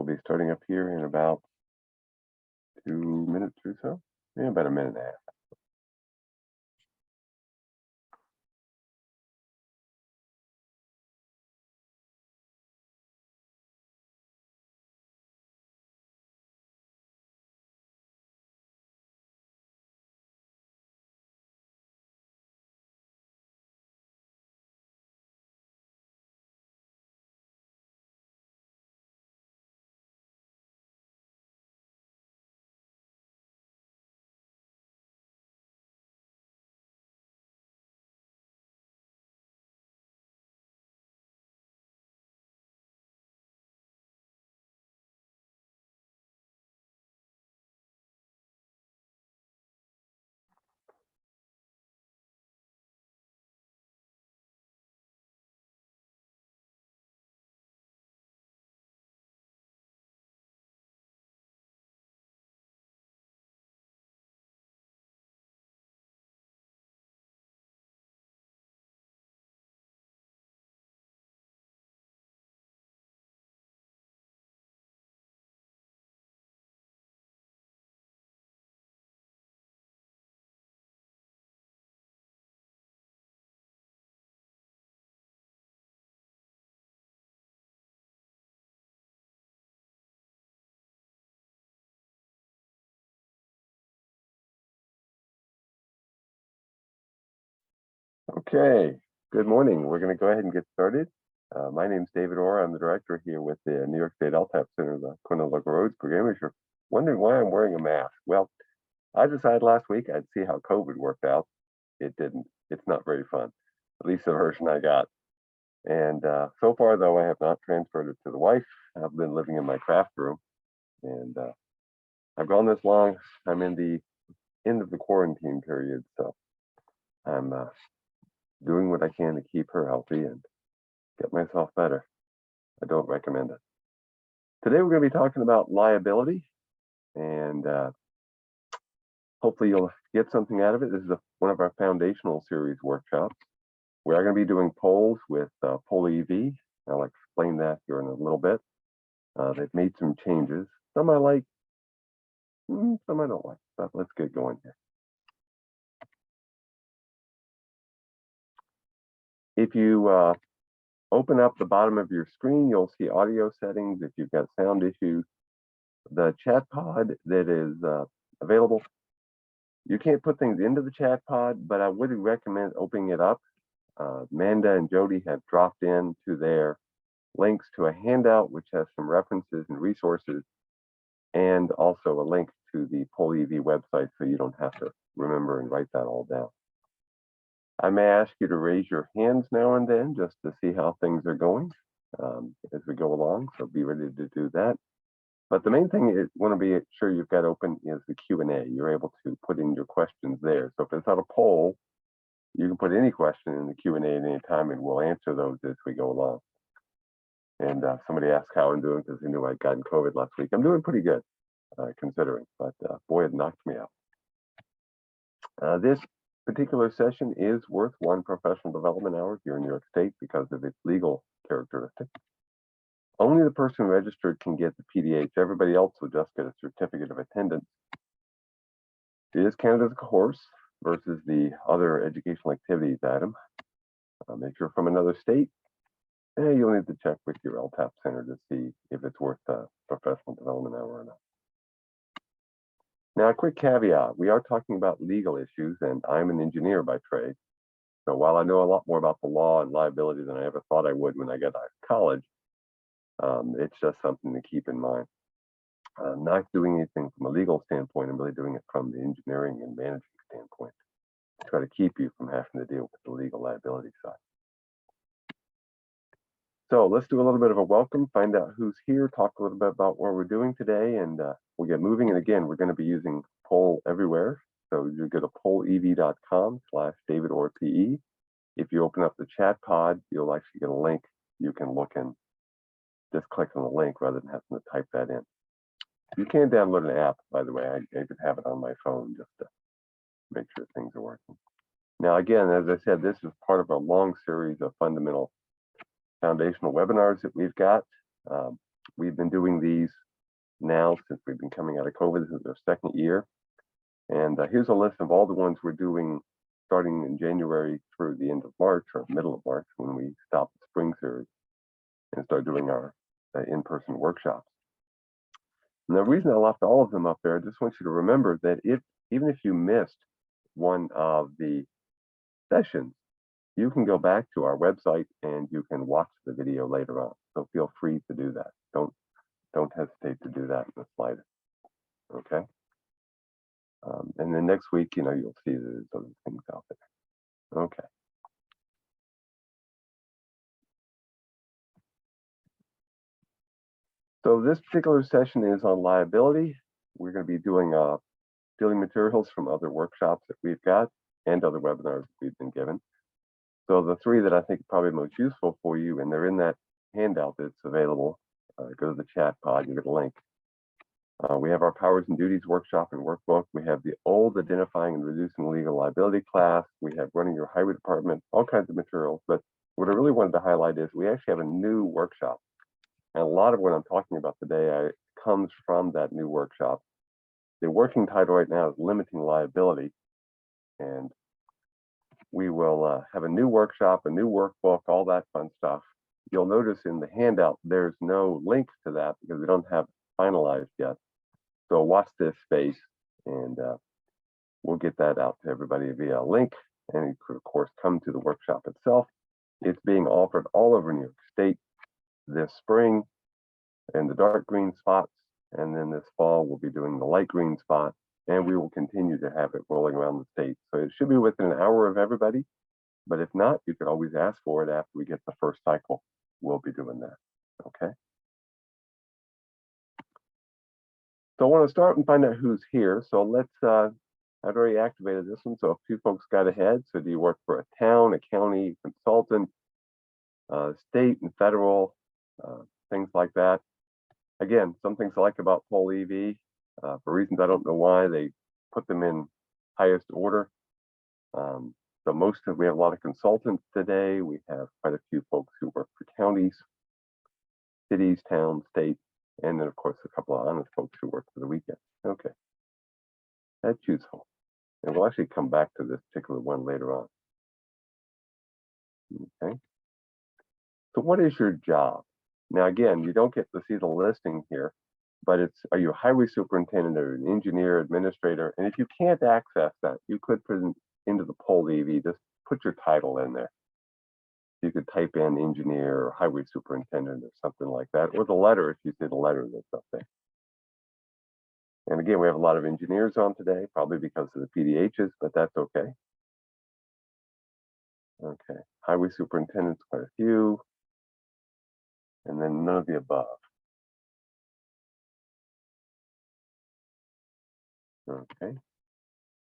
We'll be starting up here in about 2 minutes or so. Yeah, about a minute and a half. Okay, good morning. We're going to go ahead and get started. My name is David Orr. I'm the director here with the New York State LTAP Center, the Cornell Local Roads Program. If you're wondering why I'm wearing a mask, well, I decided last week I'd see how COVID worked out. It didn't. It's not very fun, at least the version I got. And so far, though, I have not transferred it to the wife. I've been living in my craft room, and I've gone this long. I'm in the end of the quarantine period, so I'm doing what I can to keep her healthy and get myself better. I don't recommend it. Today we're going to be talking about liability, and hopefully you'll get something out of it. This is one of our foundational series workshops. We are going to be doing polls with Poll EV. I'll explain that here in a little bit. They've made some changes. Some I like, some I don't like, but let's get going here. If you open up the bottom of your screen, you'll see audio settings. If you've got sound issues, the chat pod that is available, you can't put things into the chat pod, but I would recommend opening it up. Amanda and Jody have dropped into their links to a handout which has some references and resources, and also a link to the Poll EV website, so you don't have to remember and write that all down. I may ask you to raise your hands now and then just to see how things are going as we go along, so be ready to do that. But the main thing you want to be sure you've got open is the Q&A. You're able to put in your questions there. So if it's not a poll, you can put any question in the Q&A at any time, and we'll answer those as we go along. And somebody asked how I'm doing because they knew I'd gotten COVID last week. I'm doing pretty good, considering, but boy, it knocked me out. This particular session is worth one professional development hour here in New York State because of its legal characteristics. Only the person registered can get the PDH. Everybody else will just get a certificate of attendance. It is counted as a course versus the other educational activities item. If you're from another state, you'll need to check with your LTAP center to see if it's worth the professional development hour or not. Now, a quick caveat, we are talking about legal issues, and I'm an engineer by trade. So while I know a lot more about the law and liability than I ever thought I would when I got out of college, it's just something to keep in mind. I'm not doing anything from a legal standpoint. I'm really doing it from the engineering and managing standpoint to try to keep you from having to deal with the legal liability side. So let's do a little bit of a welcome, find out who's here, talk a little bit about what we're doing today, and we'll get moving. And again, we're going to be using Poll everywhere. So you go to pollev.com/DavidOrPE. If you open up the chat pod, you'll actually get a link. You can look and just click on the link rather than having to type that in. You can download an app, by the way. I could have it on my phone just to make sure things are working. Now, again, as I said, this is part of a long series of foundational webinars that we've got. we've been doing these now since we've been coming out of COVID. This is our second year. And here's a list of all the ones we're doing starting in January through the end of March or middle of March when we stop the spring series and start doing our in-person workshops. And the reason I left all of them up there, I just want you to remember that even if you missed one of the sessions, you can go back to our website and you can watch the video later on. So feel free to do that. Don't hesitate to do that in the slightest. Okay. And then next week, you'll see there's other things out there. Okay. So this particular session is on liability. We're going to be doing materials from other workshops that we've got and other webinars that we've been given. So the three that I think are probably most useful for you, and they're in that handout that's available. Go to the chat pod, you get a link. We have our Powers and Duties workshop and workbook. We have the old Identifying and Reducing Legal Liability class. We have Running Your Highway Department, all kinds of materials. But what I really wanted to highlight is we actually have a new workshop. And a lot of what I'm talking about today comes from that new workshop. The working title right now is Limiting Liability. And we will have a new workshop, a new workbook, all that fun stuff. You'll notice in the handout, there's no links to that because we don't have it finalized yet. So watch this space and we'll get that out to everybody via a link. And you could, of course, come to the workshop itself. It's being offered all over New York State this spring in the dark green spots. And then this fall, we'll be doing the light green spot. And we will continue to have it rolling around the state. So it should be within an hour of everybody. But if not, you could always ask for it after we get the first cycle. We'll be doing that. Okay. So I want to start and find out who's here. So let's, I've already activated this one. So a few folks got ahead. So do you work for a town, a county, consultant, state and federal, things like that? Again, some things I like about Poll EV, for reasons I don't know why, they put them in highest order. So we have a lot of consultants today. We have quite a few folks who work for counties, cities, towns, states, and then of course a couple of honest folks who work for the weekend. Okay, that's useful. And we'll actually come back to this particular one later on. Okay. So what is your job? Now, again, you don't get to see the listing here, but are you a highway superintendent or an engineer, administrator? And if you can't access that, you could put it into the Poll EV, just put your title in there. You could type in engineer or highway superintendent or something like that, or the letter if you see the letter that's up there. And again, we have a lot of engineers on today, probably because of the PDHs, but that's okay. Okay, highway superintendents, quite a few. And then none of the above. Okay.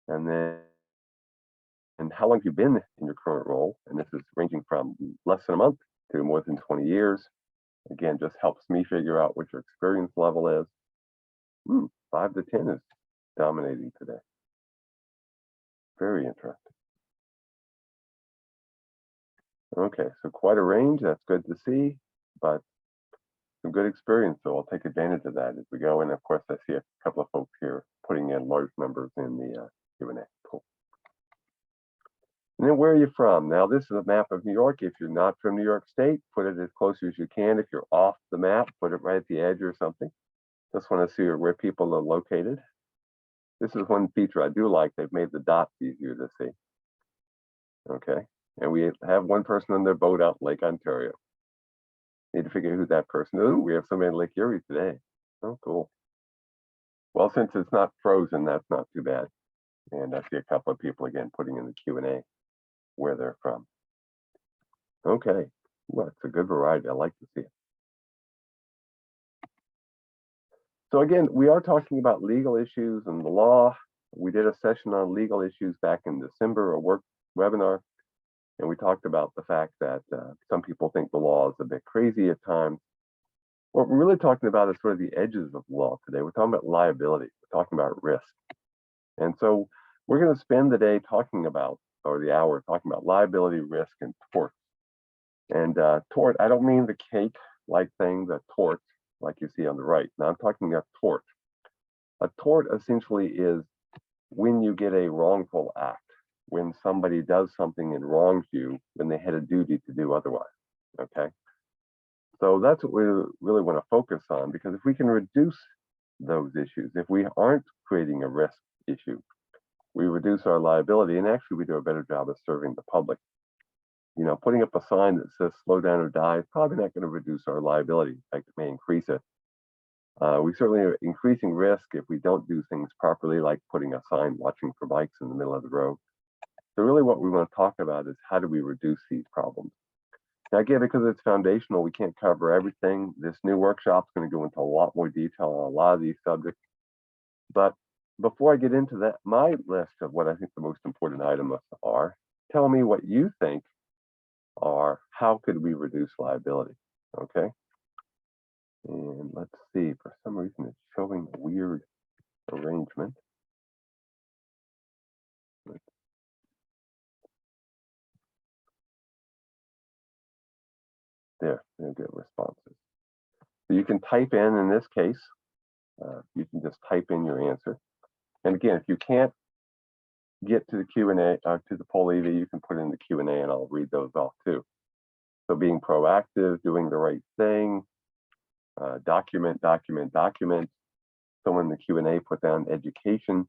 And how long have you been in your current role? And this is ranging from less than a month to more than 20 years. Again, just helps me figure out what your experience level is. 5 to 10 is dominating today. Very interesting. Okay, so quite a range. That's good to see, but some good experience. So I'll take advantage of that as we go. And of course, I see a couple of folks here putting in large numbers in the Q&A. Cool. And then where are you from? Now, this is a map of New York. If you're not from New York State, put it as close as you can. If you're off the map, put it right at the edge or something. Just want to see where people are located. This is one feature I do like. They've made the dots easier to see. Okay. And we have one person on their boat out in Lake Ontario. Need to figure out who that person is. Ooh, we have somebody in Lake Erie today. Oh, cool. Well, since it's not frozen, that's not too bad. And I see a couple of people again putting in the Q&A where they're from. Okay, well, it's a good variety. I like to see it. So again, we are talking about legal issues and the law. We did a session on legal issues back in December, a work webinar, and we talked about the fact that some people think the law is a bit crazy at times. What we're really talking about is sort of the edges of law today. We're talking about liability. We're talking about risk. And so we're going to spend the day talking about, or the hour talking about liability, risk, and tort. And tort, I don't mean the cake-like thing, the tort. like you see on the right. Now I'm talking a tort. A tort essentially is when you get a wrongful act, when somebody does something and wrongs you when they had a duty to do otherwise, okay? So that's what we really want to focus on, because if we can reduce those issues, if we aren't creating a risk issue, we reduce our liability, and actually we do a better job of serving the public. You know, putting up a sign that says slow down or die is probably not going to reduce our liability. In fact, it may increase it. We certainly are increasing risk if we don't do things properly, like putting a sign watching for bikes in the middle of the road. So really what we want to talk about is how do we reduce these problems? Now again, because it's foundational, we can't cover everything. This new workshop is going to go into a lot more detail on a lot of these subjects. But before I get into that, my list of what I think the most important items are, tell me what you think are, how could we reduce liability, okay? And let's see, for some reason it's showing a weird arrangement. There get responses. So you can type in this case, you can just type in your answer. And again, if you can't get to the Q&A, to the poll EV, you can put in the Q&A and I'll read those off too. So being proactive, doing the right thing, document. So in the Q&A, put down education,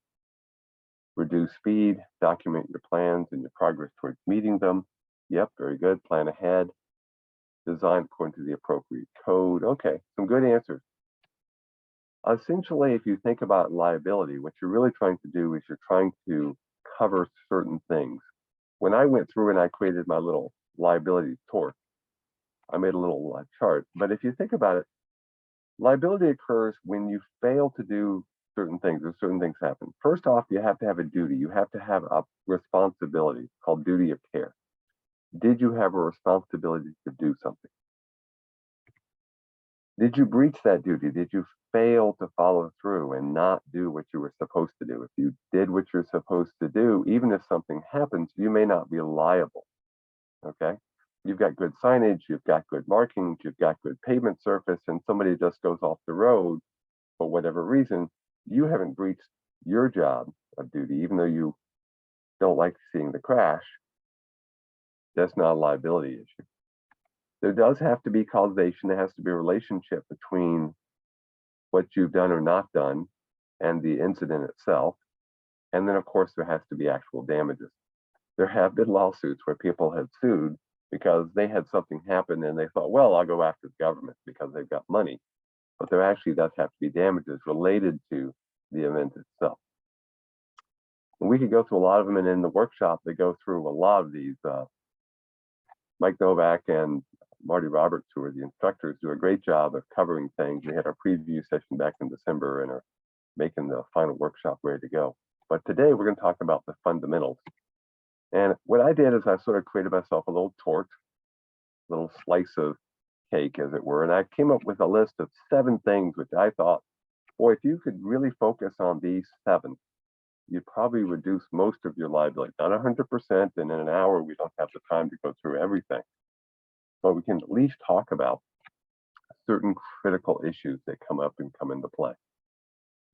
reduce speed, document your plans and your progress towards meeting them. Yep, very good. Plan ahead, design according to the appropriate code. Okay, some good answers. Essentially, if you think about liability, what you're really trying to do is you're trying to cover certain things. When I went through and I created my little liability tort, I made a little chart. But if you think about it, liability occurs when you fail to do certain things, or certain things happen. First off, you have to have a duty. You have to have a responsibility called duty of care. Did you have a responsibility to do something? Did you breach that duty? Did you fail to follow through and not do what you were supposed to do? If you did what you're supposed to do, even if something happens, you may not be liable, okay? You've got good signage, you've got good markings, you've got good pavement surface, and somebody just goes off the road for whatever reason, you haven't breached your job of duty, even though you don't like seeing the crash. That's not a liability issue. There does have to be causation. There has to be a relationship between what you've done or not done and the incident itself. And then, of course, there has to be actual damages. There have been lawsuits where people have sued because they had something happen and they thought, well, I'll go after the government because they've got money. But there actually does have to be damages related to the event itself. And we could go through a lot of them, and in the workshop, they go through a lot of these. Mike Novak and Marty Roberts, who are the instructors, do a great job of covering things. We had our preview session back in December and are making the final workshop ready to go. But today we're going to talk about the fundamentals. And what I did is I sort of created myself a little tort, little slice of cake, as it were. And I came up with a list of 7 things which I thought, boy, if you could really focus on these 7, you'd probably reduce most of your liability. Not 100%, and in an hour, we don't have the time to go through everything. But we can at least talk about certain critical issues that come up and come into play.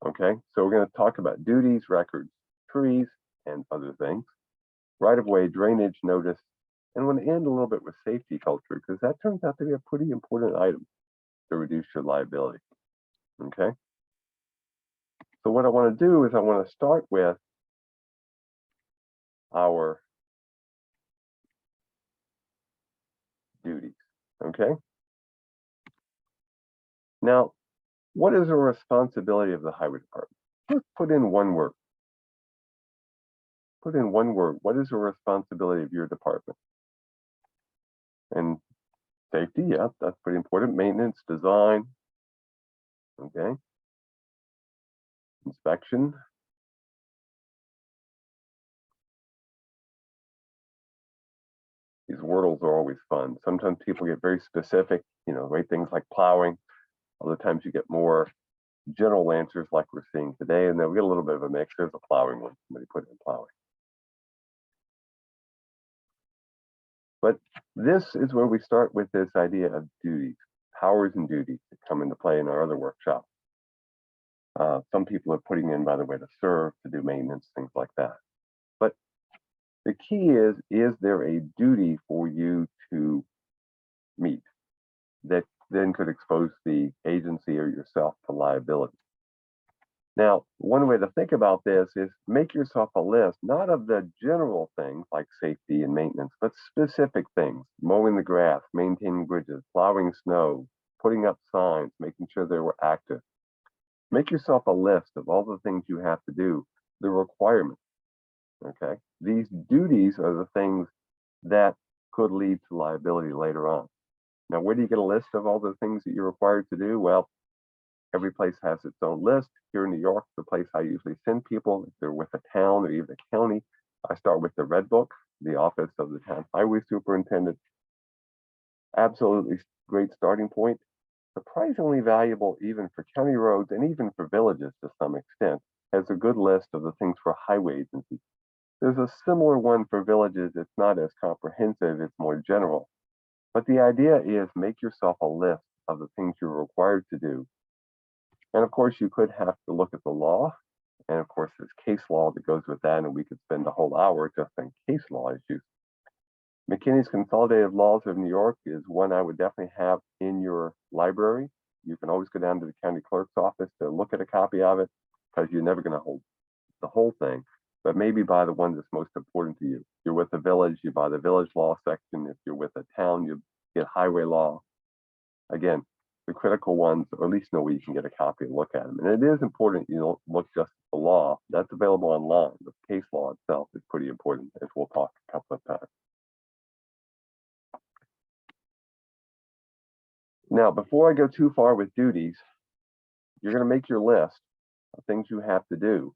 Okay, so we're going to talk about duties, records, trees, and other things, right-of-way, drainage, notice, and we're going to end a little bit with safety culture, because that turns out to be a pretty important item to reduce your liability. Okay, so what I want to do is I want to start with our duties. Okay, now what is the responsibility of the highway department? Just put in one word. Put in one word. What is the responsibility of your department? And safety, yeah, that's pretty important. Maintenance, design, okay. Inspection. These wordles are always fun. Sometimes people get very specific, you know, write things like plowing. Other times you get more general answers like we're seeing today, and then we get a little bit of a mix. There's a plowing one. Somebody put in plowing. But this is where we start with this idea of duties. powers and duties that come into play in our other workshop. Some people are putting in, by the way, to serve, to do maintenance, things like that. But the key is there a duty for you to meet that then could expose the agency or yourself to liability? Now, one way to think about this is make yourself a list, not of the general things like safety and maintenance, but specific things: mowing the grass, maintaining bridges, plowing snow, putting up signs, making sure they were active. Make yourself a list of all the things you have to do, the requirements, okay? These duties are the things that could lead to liability later on. Now, where do you get a list of all the things that you're required to do? Well, every place has its own list. Here in New York, the place I usually send people, if they're with a town or even a county, I start with the Red Book, the Office of the Town Highway Superintendent. Absolutely great starting point. Surprisingly valuable even for county roads and even for villages to some extent, has a good list of the things for highway agencies. There's a similar one for villages. It's not as comprehensive, it's more general. But the idea is make yourself a list of the things you're required to do. And of course, you could have to look at the law. And of course, there's case law that goes with that. And we could spend a whole hour just on case law issues. McKinney's Consolidated Laws of New York is one I would definitely have in your library. You can always go down to the county clerk's office to look at a copy of it, because you're never going to hold the whole thing, but maybe buy the one that's most important to you. If you're with a village, you buy the village law section. If you're with a town, you get highway law. Again, the critical ones, or at least know where you can get a copy and look at them. And it is important you don't look just at the law. That's available online. The case law itself is pretty important, as we'll talk a couple of times. Now, before I go too far with duties, you're going to make your list of things you have to do.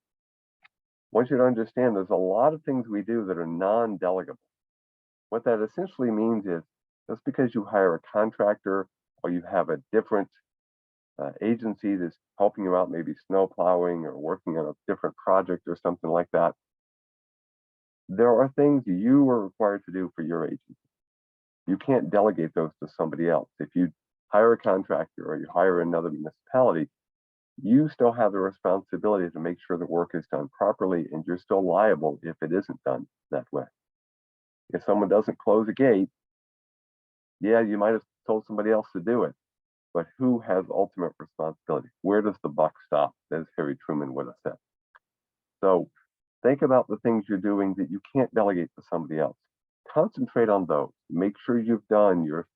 I want you to understand there's a lot of things we do that are non-delegable. What that essentially means is just because you hire a contractor or you have a different agency that's helping you out, maybe snow plowing or working on a different project or something like that, there are things you are required to do for your agency. You can't delegate those to somebody else. If you hire a contractor or you hire another municipality, you still have the responsibility to make sure the work is done properly, and you're still liable if it isn't done that way. If someone doesn't close a gate, yeah, you might have told somebody else to do it, but who has ultimate responsibility? Where does the buck stop, as Harry Truman would have said? So think about the things you're doing that you can't delegate to somebody else. Concentrate on those. Make sure you've done your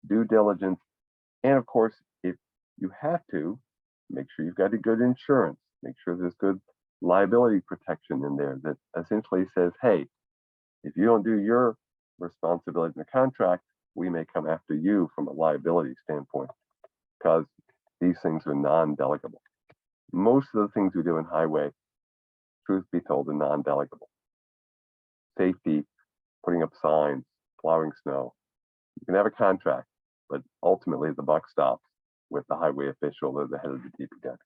due diligence. And of course, if you have to, make sure you've got a good insurance. Make sure there's good liability protection in there that essentially says, hey, if you don't do your responsibility in the contract, we may come after you from a liability standpoint, because these things are non-delegable. Most of the things we do in highway, truth be told, are non-delegable. Safety, putting up signs, plowing snow. You can have a contract, but ultimately the buck stops with the highway official or the head of the DPW.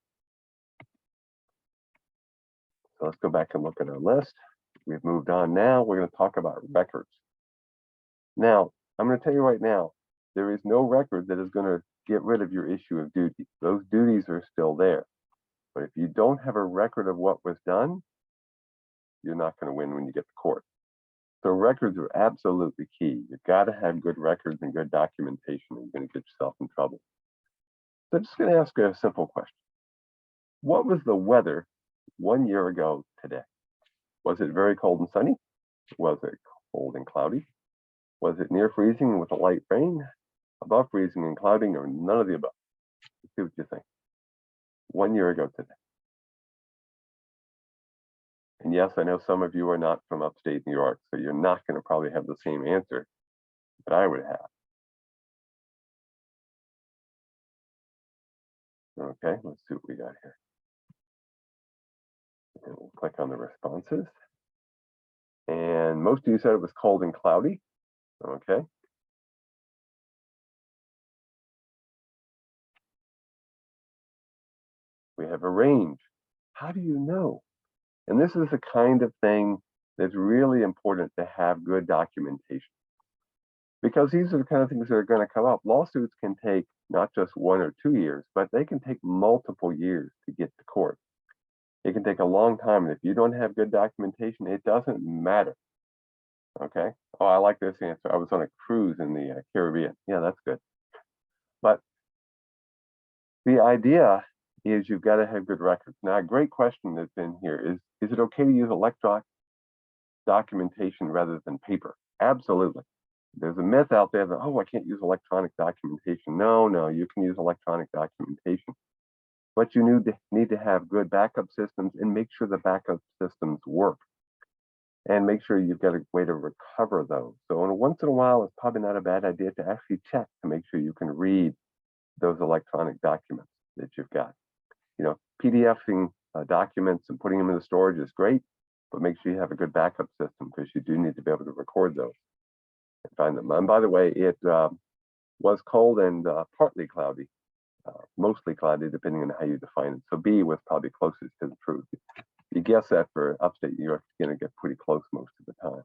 So let's go back and look at our list. We've moved on now. We're going to talk about records. Now, I'm going to tell you right now, there is no record that is going to get rid of your issue of duty. Those duties are still there. But if you don't have a record of what was done, you're not going to win when you get to court. So records are absolutely key. You've got to have good records and good documentation, or you're going to get yourself in trouble. So I'm just going to ask you a simple question. What was the weather 1 year ago today? Was it very cold and sunny? Was it cold and cloudy? Was it near freezing with a light rain? Above freezing and clouding, or none of the above? Let's see what you think. 1 year ago today. And yes, I know some of you are not from upstate New York, so you're not going to probably have the same answer that I would have. Okay, let's see what we got here. And we'll click on the responses. And most of you said it was cold and cloudy. Okay. We have a range. How do you know? And this is the kind of thing that's really important to have good documentation, because these are the kind of things that are going to come up. Lawsuits can take not just 1 or 2 years, but they can take multiple years to get to court. It can take a long time, and if you don't have good documentation, it doesn't matter. Okay. Oh, I like this answer. I was on a cruise in the Caribbean. Yeah, that's good. But the idea is you've got to have good records. Now, a great question that's in here is it okay to use electronic documentation rather than paper? Absolutely. There's a myth out there that, oh, I can't use electronic documentation. No, you can use electronic documentation. But you need to have good backup systems and make sure the backup systems work. And make sure you've got a way to recover those. So once in a while, it's probably not a bad idea to actually check to make sure you can read those electronic documents that you've got. You know, PDFing documents and putting them in the storage is great, but make sure you have a good backup system because you do need to be able to record those and find them. And by the way, it was cold and partly cloudy, mostly cloudy, depending on how you define it. So B was probably closest to the truth. You guess that for upstate New York, you're going to get pretty close most of the time.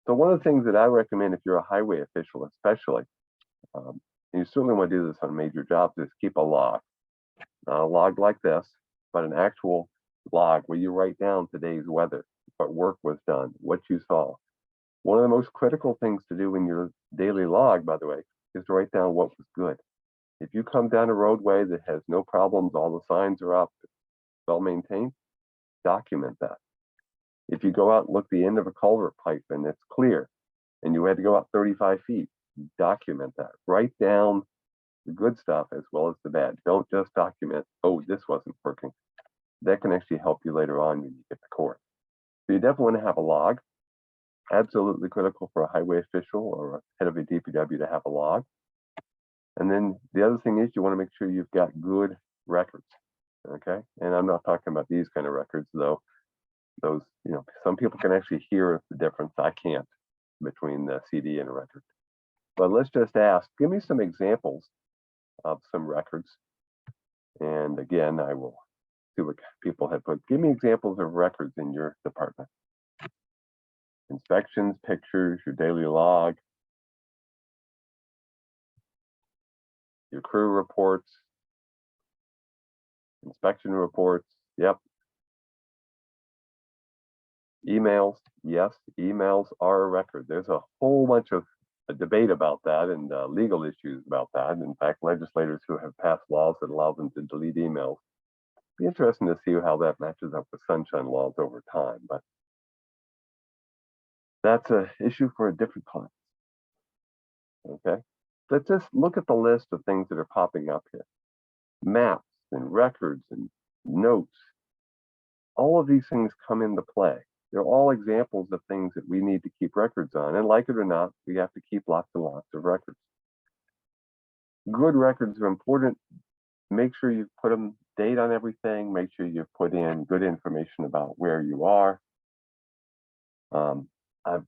So one of the things that I recommend if you're a highway official, especially, and you certainly want to do this on major jobs, is keep a log. Not a log like this, but an actual log where you write down today's weather, what work was done, what you saw. One of the most critical things to do in your daily log, by the way, is to write down what was good. If you come down a roadway that has no problems, all the signs are up, well maintained, document that. If you go out and look at the end of a culvert pipe and it's clear and you had to go out 35 feet, document that. Write down the good stuff as well as the bad. Don't just document, oh, this wasn't working. That can actually help you later on when you get to court. So you definitely want to have a log. Absolutely critical for a highway official or a head of a DPW to have a log. And then the other thing is you want to make sure you've got good records. Okay, and I'm not talking about these kind of records, though. Those, you know, some people can actually hear the difference. I can't between the CD and a record. But let's just ask, give me some examples of some records. And again, I will see what people have put. Give me examples of records in your department. Inspections, pictures, your daily log, your crew reports, inspection reports, yep. Emails, yes, emails are a record. There's a whole bunch of debate about that and legal issues about that. In fact, legislators who have passed laws that allow them to delete emails. Be interesting to see how that matches up with sunshine laws over time, but that's an issue for a different class. Okay, let's just look at the list of things that are popping up here. Maps and records and notes. All of these things come into play. They're all examples of things that we need to keep records on. And like it or not, we have to keep lots and lots of records. Good records are important. Make sure you put them date on everything. Make sure you put in good information about where you are. I've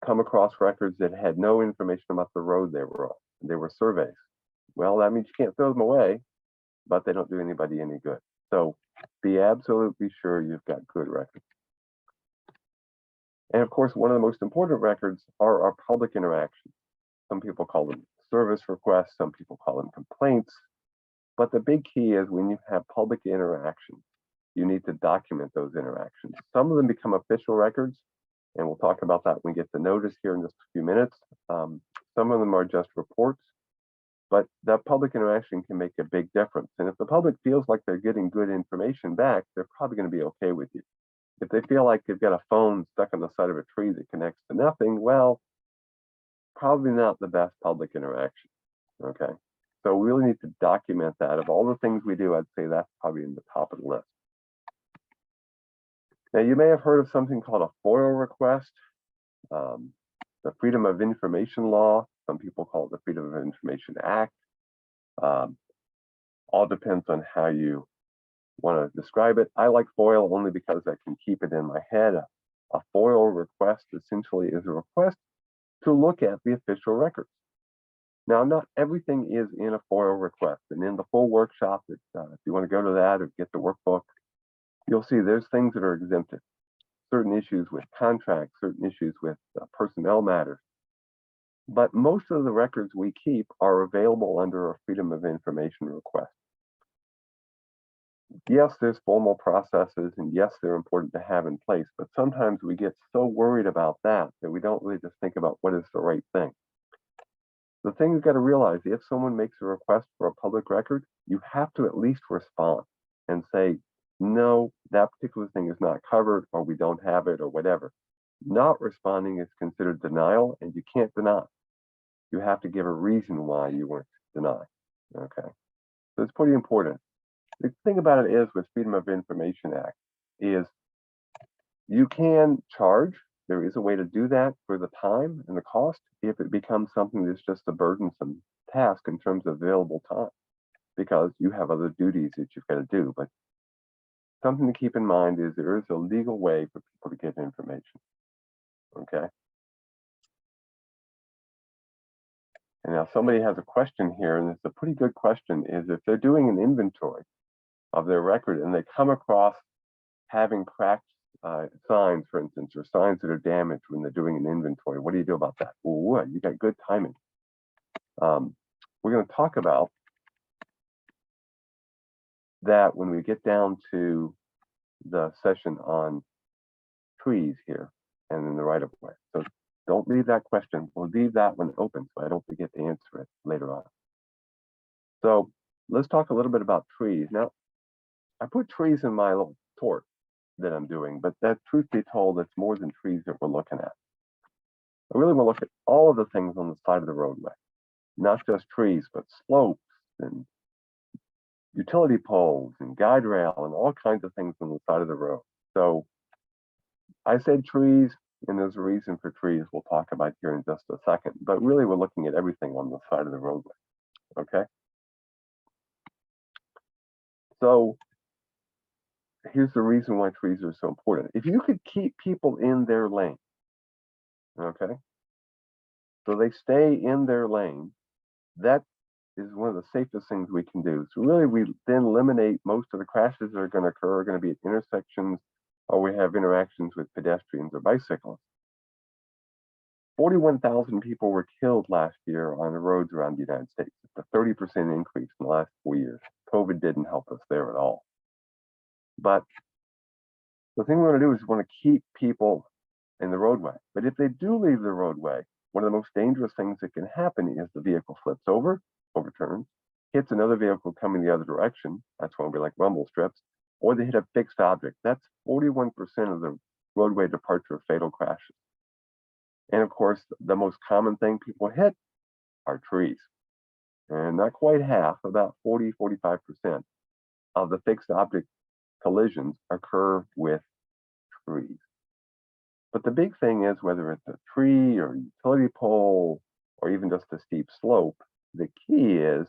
come across records that had no information about the road they were on. They were surveys. Well, that means you can't throw them away, but they don't do anybody any good. So be absolutely sure you've got good records. And of course, one of the most important records are our public interactions. Some people call them service requests, some people call them complaints. But the big key is when you have public interactions, you need to document those interactions. Some of them become official records, and we'll talk about that when we get the notice here in just a few minutes. Some of them are just reports, but that public interaction can make a big difference. And if the public feels like they're getting good information back, they're probably going to be okay with you. If they feel like they've got a phone stuck on the side of a tree that connects to nothing, well, probably not the best public interaction, okay? So we really need to document that. Of all the things we do, I'd say that's probably in the top of the list. Now, you may have heard of something called a FOIL request, the Freedom of Information Law. Some people call it the Freedom of Information Act. All depends on how you want to describe it. I like FOIL only because I can keep it in my head. A FOIL request essentially is a request to look at the official records. Now, not everything is in a FOIL request, and in the full workshop, if you want to go to that or get the workbook, you'll see there's things that are exempted. Certain issues with contracts, certain issues with personnel matters. But most of the records we keep are available under a Freedom of Information request. Yes, there's formal processes, and yes, they're important to have in place, but sometimes we get so worried about that we don't really just think about what is the right thing. The thing you've got to realize, if someone makes a request for a public record, you have to at least respond and say, no, that particular thing is not covered, or we don't have it, or whatever. Not responding is considered denial, and you can't deny. You have to give a reason why you weren't denied. Okay, so it's pretty important. The thing about it is, with Freedom of Information Act, is you can charge. There is a way to do that for the time and the cost if it becomes something that's just a burdensome task in terms of available time, because you have other duties that you've got to do. But something to keep in mind is there is a legal way for people to get information. Okay. And now somebody has a question here, and it's a pretty good question, is if they're doing an inventory of their record and they come across having cracked signs, for instance, or signs that are damaged when they're doing an inventory, what do you do about that? Well, you got good timing. We're going to talk about that when we get down to the session on trees here and in the right of way. So don't leave that question. We'll leave that one open so I don't forget to answer it later on. So let's talk a little bit about trees. Now, I put trees in my little tort that I'm doing, but that, truth be told, it's more than trees that we're looking at. I really want to look at all of the things on the side of the roadway, not just trees, but slopes and utility poles and guide rail and all kinds of things on the side of the road. So I said trees, and there's a reason for trees we'll talk about here in just a second, but really we're looking at everything on the side of the roadway, okay? So here's the reason why trees are so important. If you could keep people in their lane, okay, so they stay in their lane, that is one of the safest things we can do. So really, we then eliminate most of the crashes that are going to occur are going to be at intersections, or we have interactions with pedestrians or bicyclists. 41,000 people were killed last year on the roads around the United States. It's a 30% increase in the last 4 years. COVID didn't help us there at all. But the thing we're going to do is we want to keep people in the roadway. But if they do leave the roadway, one of the most dangerous things that can happen is the vehicle flips over, overturns, hits another vehicle coming the other direction. That's why we like rumble strips, or they hit a fixed object. That's 41% of the roadway departure fatal crashes. And of course, the most common thing people hit are trees. And not quite half, about 40, 45% of the fixed object collisions occur with trees. But the big thing is, whether it's a tree or a utility pole or even just a steep slope, the key is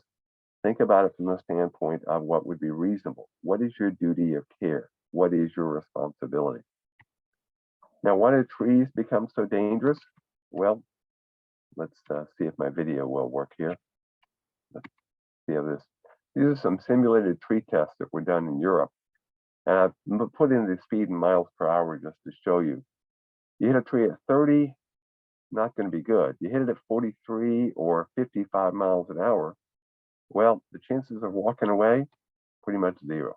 think about it from the standpoint of what would be reasonable. What is your duty of care? What is your responsibility? Now, why do trees become so dangerous? Well, let's see if my video will work here. Let's see how this. These are some simulated tree tests that were done in Europe. And I've put in the speed in miles per hour just to show you. You hit a tree at 30, not going to be good. You hit it at 43 or 55 miles an hour, well, the chances of walking away, pretty much zero.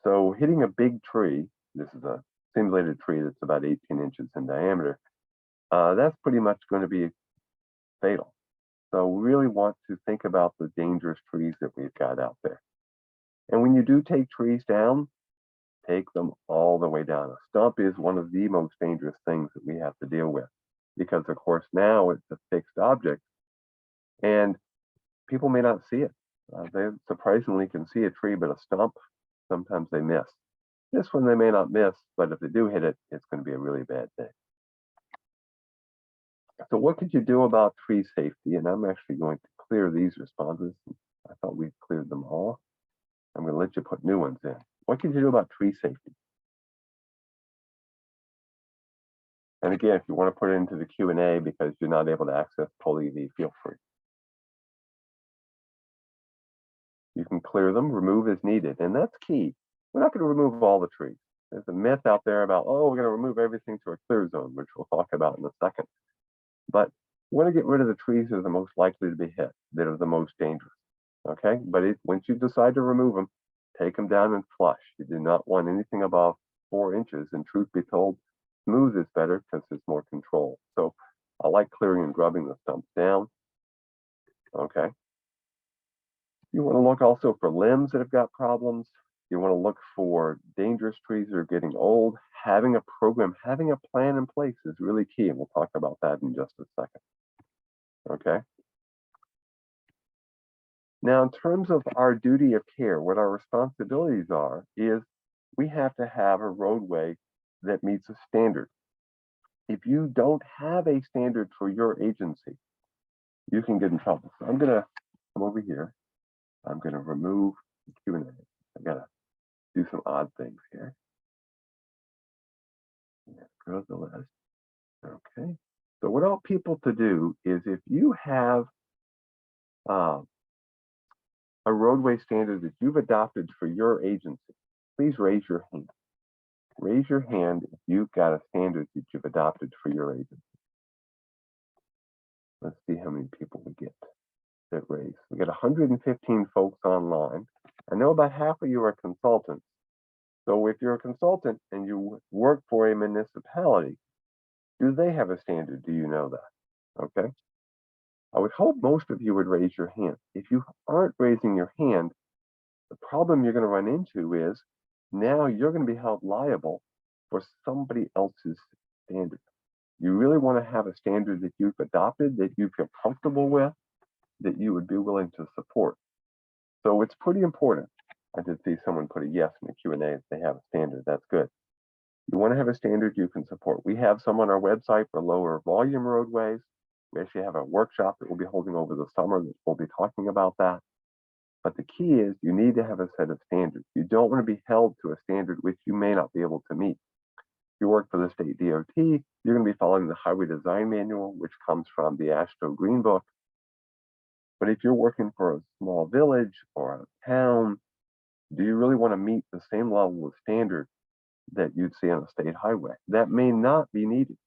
So hitting a big tree, this is a simulated tree that's about 18 inches in diameter, that's pretty much going to be fatal. So we really want to think about the dangerous trees that we've got out there. And when you do take trees down, take them all the way down. A stump is one of the most dangerous things that we have to deal with, because of course now it's a fixed object and people may not see it. They surprisingly can see a tree, but a stump, sometimes they miss. This one they may not miss, but if they do hit it, it's going to be a really bad day. So what could you do about tree safety? And I'm actually going to clear these responses. I thought we cleared them all. I'm going to let you put new ones in. What can you do about tree safety? And again, if you want to put it into the Q&A because you're not able to access PolyV, feel free. You can clear them, remove as needed, and that's key. We're not going to remove all the trees. There's a myth out there about, oh, we're going to remove everything to a clear zone, which we'll talk about in a second. But you want to get rid of the trees that are the most likely to be hit, that are the most dangerous. Okay, but once you decide to remove them, take them down and flush. You do not want anything above 4 inches. And truth be told, smooth is better because there's more control. So I like clearing and grubbing the stumps down. Okay. You want to look also for limbs that have got problems. You want to look for dangerous trees that are getting old. Having a program, having a plan in place is really key. And we'll talk about that in just a second. Okay. Now, in terms of our duty of care, what our responsibilities are is we have to have a roadway that meets a standard. If you don't have a standard for your agency, you can get in trouble. So I'm going to come over here. I'm going to remove the Q&A. I got to do some odd things here. Go to the list. Okay. So what I want people to do is if you have a roadway standard that you've adopted for your agency, please raise your hand. Raise your hand if you've got a standard that you've adopted for your agency. Let's see how many people we get that raise. We got 115 folks online. I know about half of you are consultants. So if you're a consultant and you work for a municipality, do they have a standard? Do you know that? Okay. I would hope most of you would raise your hand. If you aren't raising your hand, the problem you're going to run into is now you're going to be held liable for somebody else's standard. You really want to have a standard that you've adopted, that you feel comfortable with, that you would be willing to support. So it's pretty important. I did see someone put a yes in the Q&A if they have a standard. That's good. You want to have a standard you can support. We have some on our website for lower volume roadways. We actually have a workshop that we'll be holding over the summer that we'll be talking about that. But the key is you need to have a set of standards. You don't want to be held to a standard which you may not be able to meet. If you work for the state DOT, you're going to be following the Highway Design Manual, which comes from the AASHTO Green Book. But if you're working for a small village or a town, do you really want to meet the same level of standard that you'd see on a state highway? That may not be needed.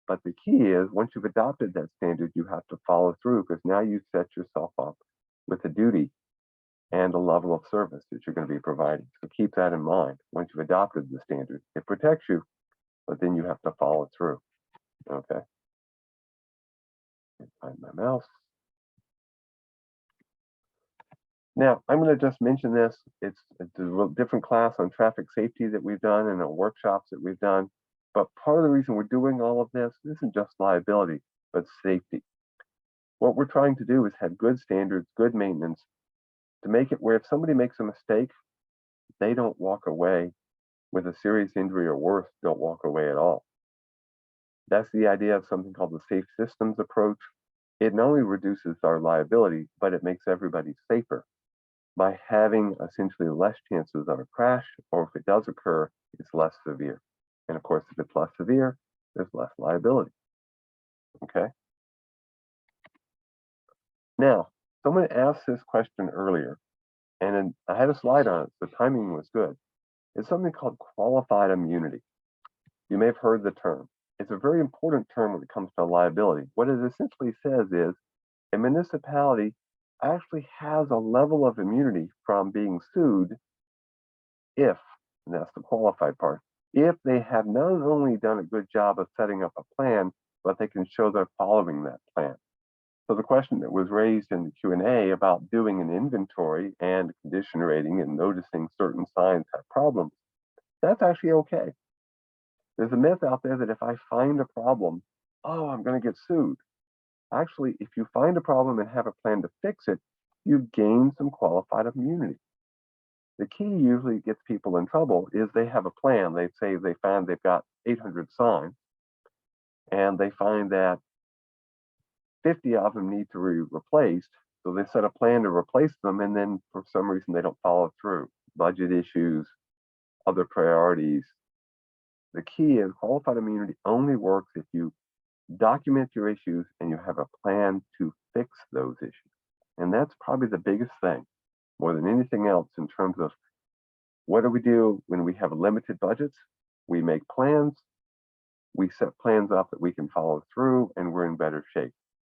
But the key is once you've adopted that standard, you have to follow through because now you set yourself up with a duty and a level of service that you're going to be providing. So keep that in mind. Once you've adopted the standard, it protects you, but then you have to follow through. Okay. Find my mouse. Now, I'm going to just mention this. It's a different class on traffic safety that we've done and the workshops that we've done. But part of the reason we're doing all of this isn't just liability, but safety. What we're trying to do is have good standards, good maintenance, to make it where if somebody makes a mistake, they don't walk away with a serious injury or worse, don't walk away at all. That's the idea of something called the safe systems approach. It not only reduces our liability, but it makes everybody safer by having essentially less chances of a crash, or if it does occur, it's less severe. And of course, if it's less severe, there's less liability. Okay. Now, someone asked this question earlier, and I had a slide on it, so timing was good. It's something called qualified immunity. You may have heard the term. It's a very important term when it comes to liability. What it essentially says is a municipality actually has a level of immunity from being sued if, and that's the qualified part, if they have not only done a good job of setting up a plan, but they can show they're following that plan. So the question that was raised in the Q&A about doing an inventory and condition rating and noticing certain signs have problems, that's actually okay. There's a myth out there that if I find a problem, oh, I'm going to get sued. Actually, if you find a problem and have a plan to fix it, you gain some qualified immunity. The key usually gets people in trouble is they have a plan. They say they find they've got 800 signs, and they find that 50 of them need to be replaced. So they set a plan to replace them, and then for some reason they don't follow through. Budget issues, other priorities. The key is qualified immunity only works if you document your issues and you have a plan to fix those issues. And that's probably the biggest thing, more than anything else, in terms of what do we do when we have limited budgets? We make plans, we set plans up that we can follow through, and we're in better shape.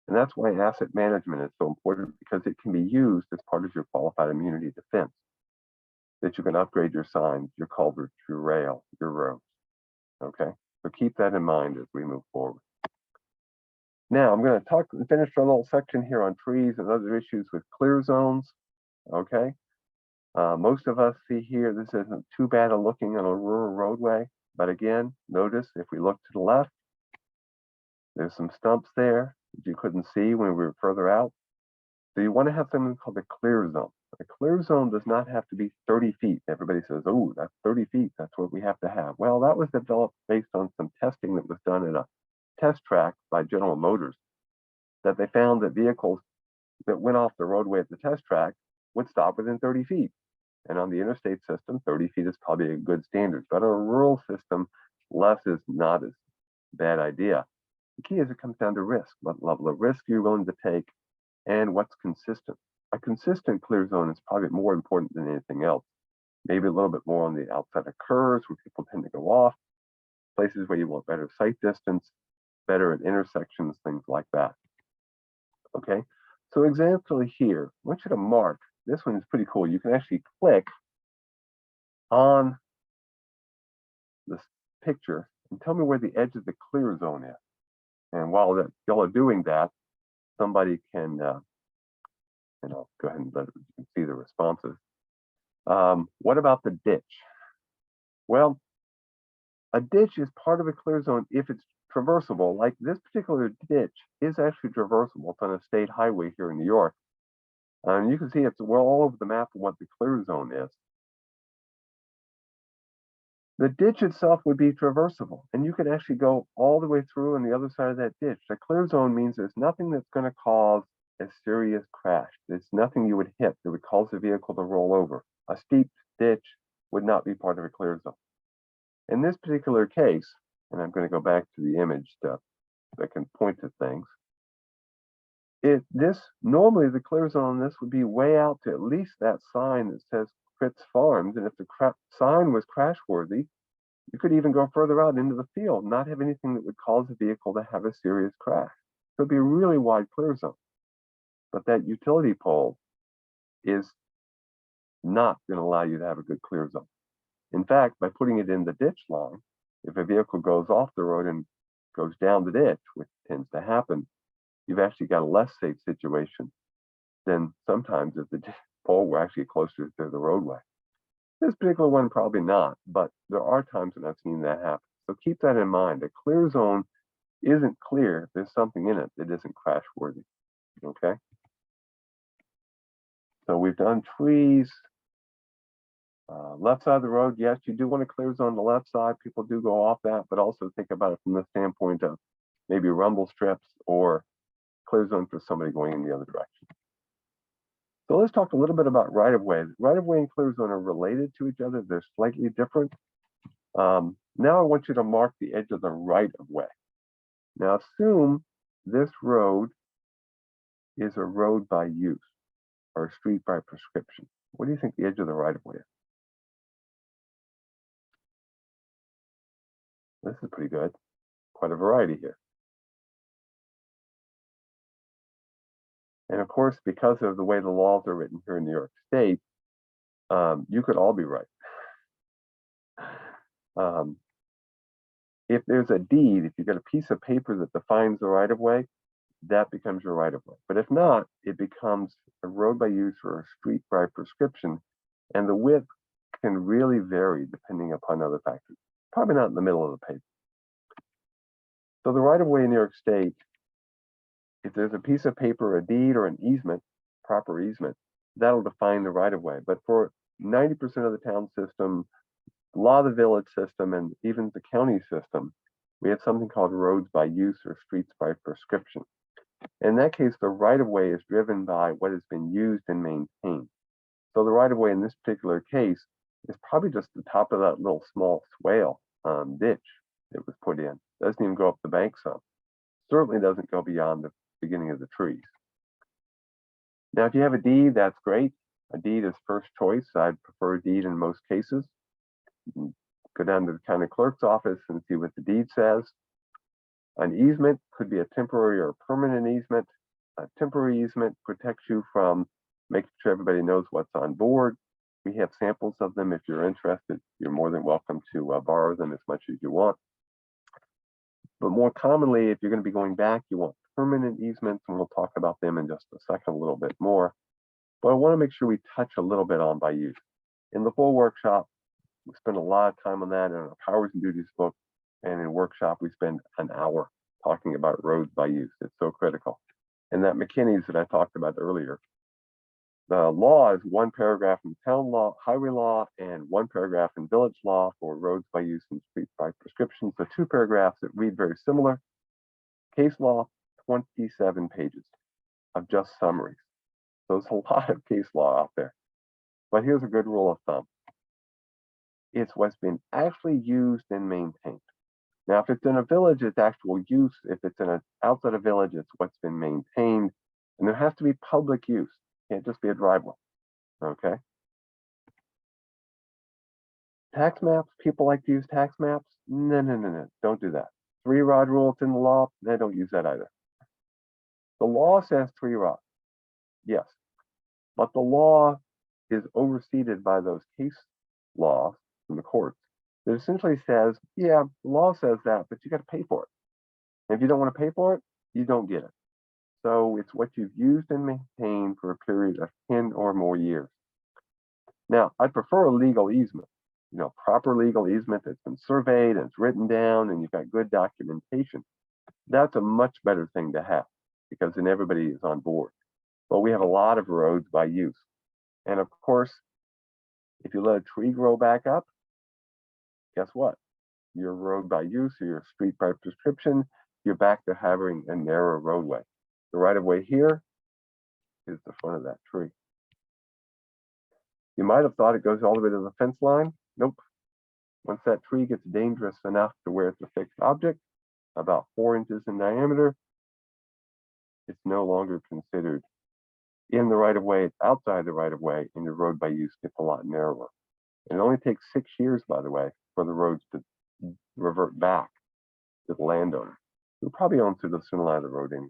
And that's why asset management is so important, because it can be used as part of your qualified immunity defense. That you can upgrade your signs, your culverts, your rail, your roads. Okay, so keep that in mind as we move forward. Now I'm going to finish our little section here on trees and other issues with clear zones. Okay, most of us see here this isn't too bad a looking on a rural roadway, but again, notice if we look to the left, there's some stumps there that you couldn't see when we were further out. So you want to have something called a clear zone. A clear zone does not have to be 30 feet. Everybody says, oh, that's 30 feet. That's what we have to have. Well, that was developed based on some testing that was done at a test track by General Motors, that they found that vehicles that went off the roadway at the test track would stop within 30 feet. And on the interstate system, 30 feet is probably a good standard. But on a rural system, less is not as bad idea. The key is it comes down to risk. What level of risk you're willing to take and what's consistent. A consistent clear zone is probably more important than anything else. Maybe a little bit more on the outside of curves where people tend to go off, places where you want better sight distance, better at intersections, things like that. Okay, so example here, I want you to mark, this one is pretty cool. You can actually click on this picture and tell me where the edge of the clear zone is. And while y'all are doing that, somebody can, go ahead and let you can see the responses. What about the ditch? Well, a ditch is part of a clear zone if it's traversable. Like this particular ditch is actually traversable. It's on a state highway here in New York. And you can see it's well all over the map of what the clear zone is. The ditch itself would be traversable, and you could actually go all the way through on the other side of that ditch. The clear zone means there's nothing that's going to cause a serious crash. There's nothing you would hit that would cause the vehicle to roll over. A steep ditch would not be part of a clear zone. In this particular case, and I'm going to go back to the image that can point to things. Normally the clear zone on this would be way out to at least that sign that says Fritz Farms, and if the sign was crash worthy, you could even go further out into the field, not have anything that would cause the vehicle to have a serious crash. So it'd be a really wide clear zone. But that utility pole is not going to allow you to have a good clear zone. In fact, by putting it in the ditch line, if a vehicle goes off the road and goes down the ditch, which tends to happen, you've actually got a less safe situation than sometimes if the pole were actually closer to the roadway. This particular one, probably not, but there are times when I've seen that happen. So keep that in mind. A clear zone isn't clear. There's something in it that isn't crash worthy. Okay. So we've done trees. Left side of the road, yes, you do want a clear zone on the left side. People do go off that, but also think about it from the standpoint of maybe rumble strips or clear zone for somebody going in the other direction. So let's talk a little bit about right-of-way. Right-of-way and clear zone are related to each other. They're slightly different. Now I want you to mark the edge of the right-of-way. Now assume this road is a road by use or a street by prescription. What do you think the edge of the right-of-way is? This is pretty good. Quite a variety here. And of course, because of the way the laws are written here in New York State, you could all be right. If there's a deed, if you get a piece of paper that defines the right-of-way, that becomes your right-of-way. But if not, it becomes a road by use or a street by prescription, and the width can really vary depending upon other factors. Probably not in the middle of the paper. So the right-of-way in New York State, if there's a piece of paper, a deed, or an easement, proper easement, that'll define the right-of-way. But for 90% of the town system, a lot of the village system, and even the county system, we have something called roads by use or streets by prescription. In that case, the right-of-way is driven by what has been used and maintained. So the right-of-way in this particular case is probably just the top of that little small swale ditch that was put in. Doesn't even go up the bank some. Certainly doesn't go beyond the beginning of the trees. Now, if you have a deed, that's great. A deed is first choice. I'd prefer a deed in most cases. You can go down to the county clerk's office and see what the deed says. An easement could be a temporary or permanent easement. A temporary easement protects you from making sure everybody knows what's on board. We have samples of them. If you're interested, you're more than welcome to borrow them as much as you want. But more commonly, if you're going to be going back, you want permanent easements, and we'll talk about them in just a second a little bit more. But I want to make sure we touch a little bit on by use. In the full workshop, we spend a lot of time on that in our powers and duties book, and in workshop, we spend an hour talking about roads by use. It's so critical. And that McKinney's that I talked about earlier, the law is one paragraph in town law, highway law, and one paragraph in village law for roads by use and streets by prescription. So two paragraphs that read very similar. Case law, 27 pages of just summaries. So there's a lot of case law out there. But here's a good rule of thumb. It's what's been actually used and maintained. Now, if it's in a village, it's actual use. If it's outside a village, it's what's been maintained. And there has to be public use. It can't just be a driveway. Okay. Tax maps, people like to use tax maps. No. Don't do that. 3-rod rule, it's in the law. They don't use that either. The law says 3-rod. Yes. But the law is overseeded by those case laws from the courts. It essentially says, yeah, the law says that, but you got to pay for it. And if you don't want to pay for it, you don't get it. So it's what you've used and maintained for a period of 10 or more years. Now, I'd prefer a legal easement, proper legal easement that's been surveyed and it's written down and you've got good documentation. That's a much better thing to have because then everybody is on board. But we have a lot of roads by use. And of course, if you let a tree grow back up, guess what? Your road by use or your street by prescription, you're back to having a narrow roadway. The right of way here is the front of that tree. You might have thought it goes all the way to the fence line. Nope. Once that tree gets dangerous enough to where it's a fixed object, about 4 inches in diameter, it's no longer considered in the right of way. It's outside the right of way, and your road by use gets a lot narrower. And it only takes 6 years, by the way, for the roads to revert back to the landowner, who probably owns the center line of the road anyway.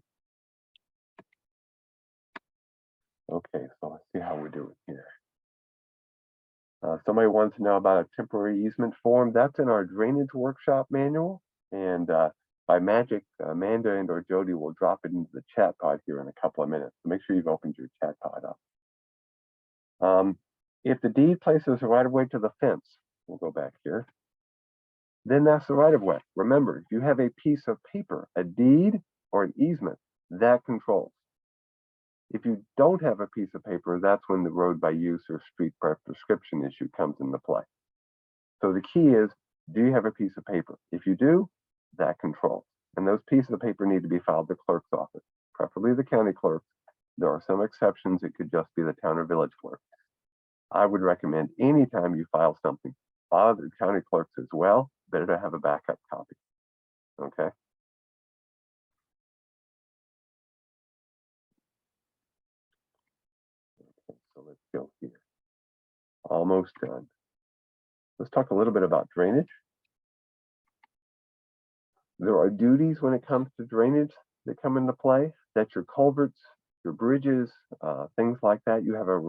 Okay, so let's see how we do it here. Somebody wants to know about a temporary easement form. That's in our drainage workshop manual. And by magic, Amanda and or Jody will drop it into the chat pod here in a couple of minutes. So make sure you've opened your chat pod up. If the deed places a right of way to the fence, we'll go back here, then that's the right of way. Remember, if you have a piece of paper, a deed or an easement, that controls. If you don't have a piece of paper, that's when the road by use or street by prescription issue comes into play. So the key is, do you have a piece of paper? If you do, that controls. And those pieces of paper need to be filed at the clerk's office, preferably the county clerk. There are some exceptions. It could just be the town or village clerk. I would recommend anytime you file something, file the county clerks as well. Better to have a backup copy. Okay. So let's go here. Almost done. Let's talk a little bit about drainage. There are duties when it comes to drainage that come into play. That's your culverts, your bridges, things like that. You have a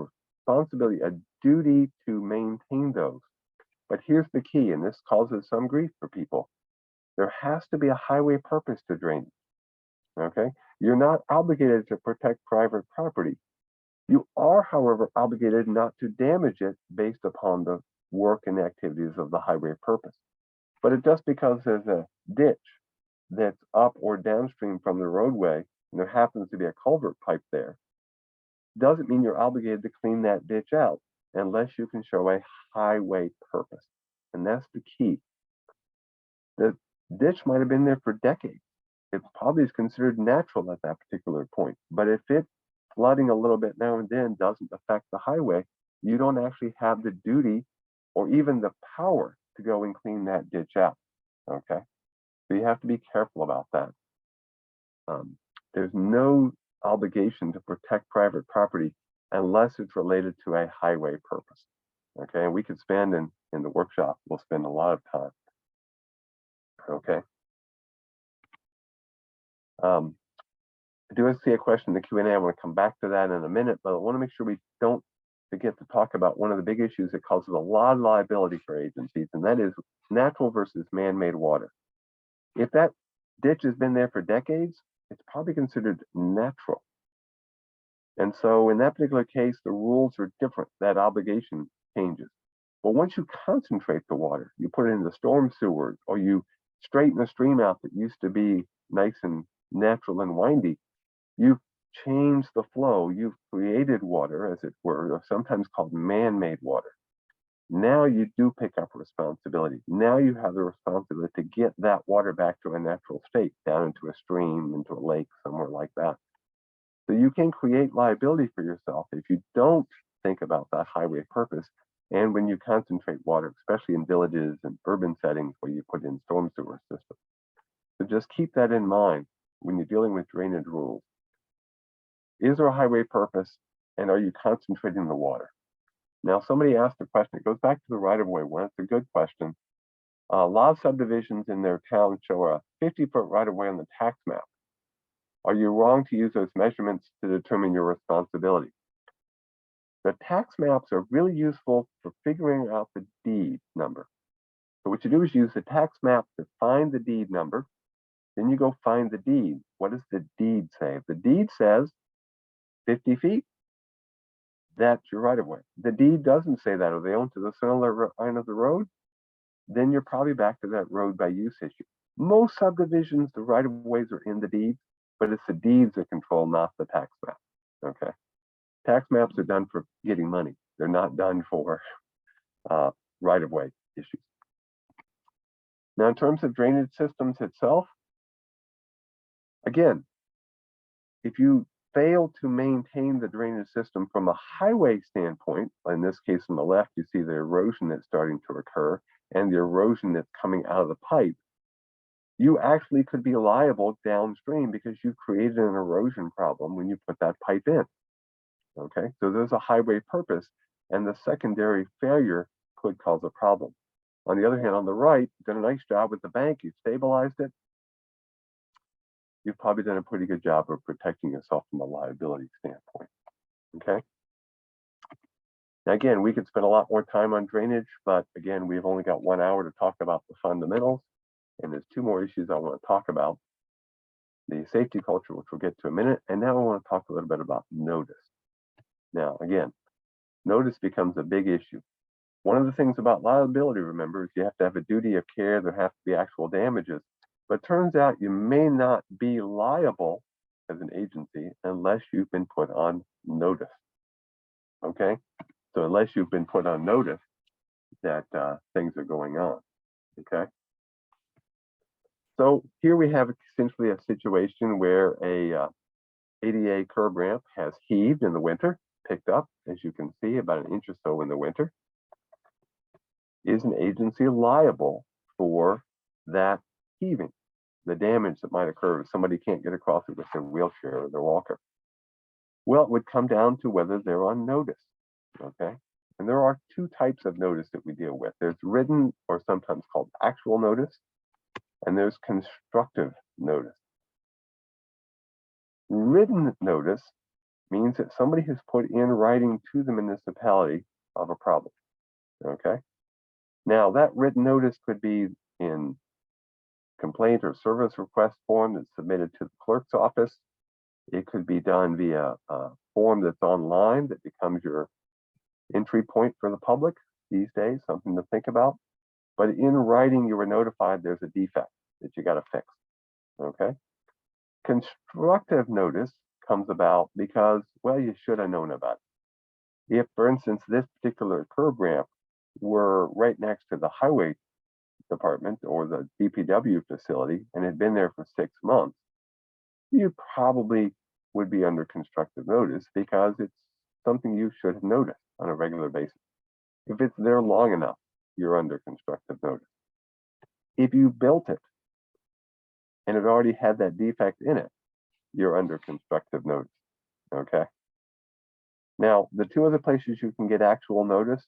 responsibility, a duty to maintain those. But here's the key, and this causes some grief for people. There has to be a highway purpose to drainage. Okay? You're not obligated to protect private property. You are, however, obligated not to damage it based upon the work and activities of the highway purpose. But just because there's a ditch that's up or downstream from the roadway, and there happens to be a culvert pipe there, doesn't mean you're obligated to clean that ditch out unless you can show a highway purpose. And that's the key. The ditch might have been there for decades. It probably is considered natural at that particular point. But if it's flooding a little bit now and then doesn't affect the highway, you don't actually have the duty or even the power to go and clean that ditch out. Okay, so you have to be careful about that. There's no obligation to protect private property unless it's related to a highway purpose. Okay, and we could spend in the workshop, we'll spend a lot of time. Okay. I do see a question in the Q&A. I want to come back to that in a minute, but I want to make sure we don't forget to talk about one of the big issues that causes a lot of liability for agencies, and that is natural versus man-made water. If that ditch has been there for decades, it's probably considered natural. And so in that particular case, the rules are different. That obligation changes. But once you concentrate the water, you put it in the storm sewers, or you straighten a stream out that used to be nice and natural and windy, you've changed the flow. You've created water, as it were, or sometimes called man-made water. Now you do pick up responsibility. Now you have the responsibility to get that water back to a natural state, down into a stream, into a lake, somewhere like that. So you can create liability for yourself if you don't think about that highway purpose. And when you concentrate water, especially in villages and urban settings where you put in storm sewer systems. So just keep that in mind when you're dealing with drainage rules. Is there a highway purpose, and are you concentrating the water? Now, somebody asked a question. It goes back to the right-of-way one. It's a good question. A lot of subdivisions in their town show a 50-foot right-of-way on the tax map. Are you wrong to use those measurements to determine your responsibility? The tax maps are really useful for figuring out the deed number. So what you do is use the tax map to find the deed number. Then you go find the deed. What does the deed say? If the deed says 50 feet, that's your right-of-way. The deed doesn't say that, or they own to the center line of the road, then you're probably back to that road by use issue. Most subdivisions, the right-of-ways are in the deeds, but it's the deeds that control, not the tax map. Okay. Tax maps are done for getting money. They're not done for right-of-way issues. Now, in terms of drainage systems itself, again, if you fail to maintain the drainage system from a highway standpoint, in this case on the left, you see the erosion that's starting to occur and the erosion that's coming out of the pipe, you actually could be liable downstream because you created an erosion problem when you put that pipe in. Okay, so there's a highway purpose, and the secondary failure could cause a problem. On the other hand, on the right, you've done a nice job with the bank, you've stabilized it. You've probably done a pretty good job of protecting yourself from a liability standpoint. Okay. Now, again, we could spend a lot more time on drainage, but again, we've only got 1 hour to talk about the fundamentals, and there's 2 more issues I want to talk about. The safety culture, which we'll get to in a minute, and now I want to talk a little bit about notice. Now, again, notice becomes a big issue. One of the things about liability, remember, is you have to have a duty of care. There have to be actual damages. But it turns out you may not be liable as an agency unless you've been put on notice. Okay? So unless you've been put on notice that things are going on. Okay? So here we have essentially a situation where a ADA curb ramp has heaved in the winter, picked up, as you can see, about 1 inch or so in the winter. Is an agency liable for that heaving, the damage that might occur if somebody can't get across it with their wheelchair or their walker? Well, it would come down to whether they're on notice, okay? And there are 2 types of notice that we deal with. There's written, or sometimes called actual notice, and there's constructive notice. Written notice means that somebody has put in writing to the municipality of a problem, okay? Now, that written notice could be in complaint or service request form that's submitted to the clerk's office. It could be done via a form that's online that becomes your entry point for the public these days, something to think about. But in writing, you were notified there's a defect that you got to fix, okay? Constructive notice comes about because, well, you should have known about it. If, for instance, this particular curb ramp were right next to the highway department or the DPW facility and had been there for 6 months, you probably would be under constructive notice because it's something you should have noticed on a regular basis. If it's there long enough, you're under constructive notice. If you built it and it already had that defect in it, you're under constructive notice, okay? Now, the 2 other places you can get actual notice,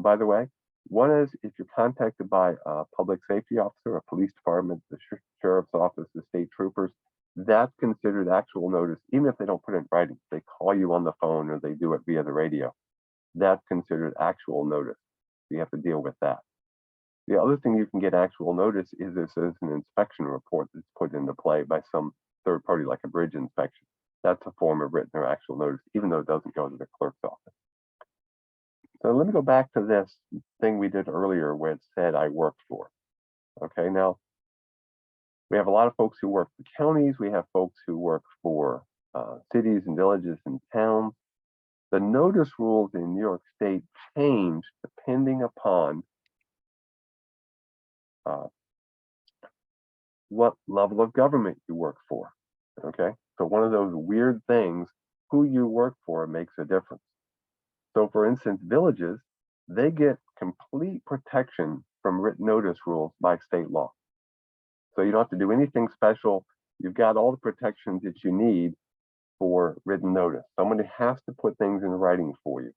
by the way, one is if you're contacted by a public safety officer, a police department, the sheriff's office, the state troopers, that's considered actual notice, even if they don't put it in writing. They call you on the phone or they do it via the radio. That's considered actual notice. You have to deal with that. The other thing you can get actual notice is if there's an inspection report that's put into play by some third party, like a bridge inspection. That's a form of written or actual notice, even though it doesn't go to the clerk's office. So let me go back to this thing we did earlier where it said I worked for. Okay, now we have a lot of folks who work for counties. We have folks who work for cities and villages and towns. The notice rules in New York State change depending upon what level of government you work for. Okay, so one of those weird things, who you work for makes a difference. So for instance, villages, they get complete protection from written notice rules by state law. So you don't have to do anything special. You've got all the protections that you need for written notice. Somebody has to put things in writing for you.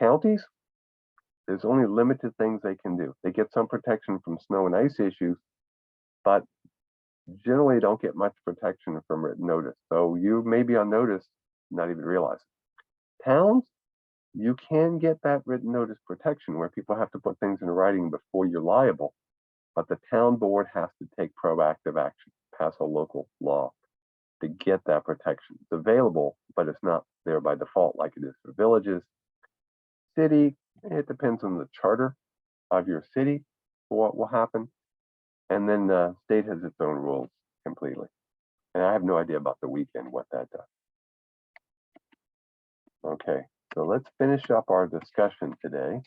Counties, there's only limited things they can do. They get some protection from snow and ice issues, but generally don't get much protection from written notice. So you may be on notice, not even realize it. Towns, you can get that written notice protection where people have to put things in writing before you're liable, but the town board has to take proactive action, pass a local law to get that protection. It's available, but it's not there by default like it is for villages. City, it depends on the charter of your city for what will happen. And then the state has its own rules completely. And I have no idea about the weekend, what that does. Okay, so let's finish up our discussion today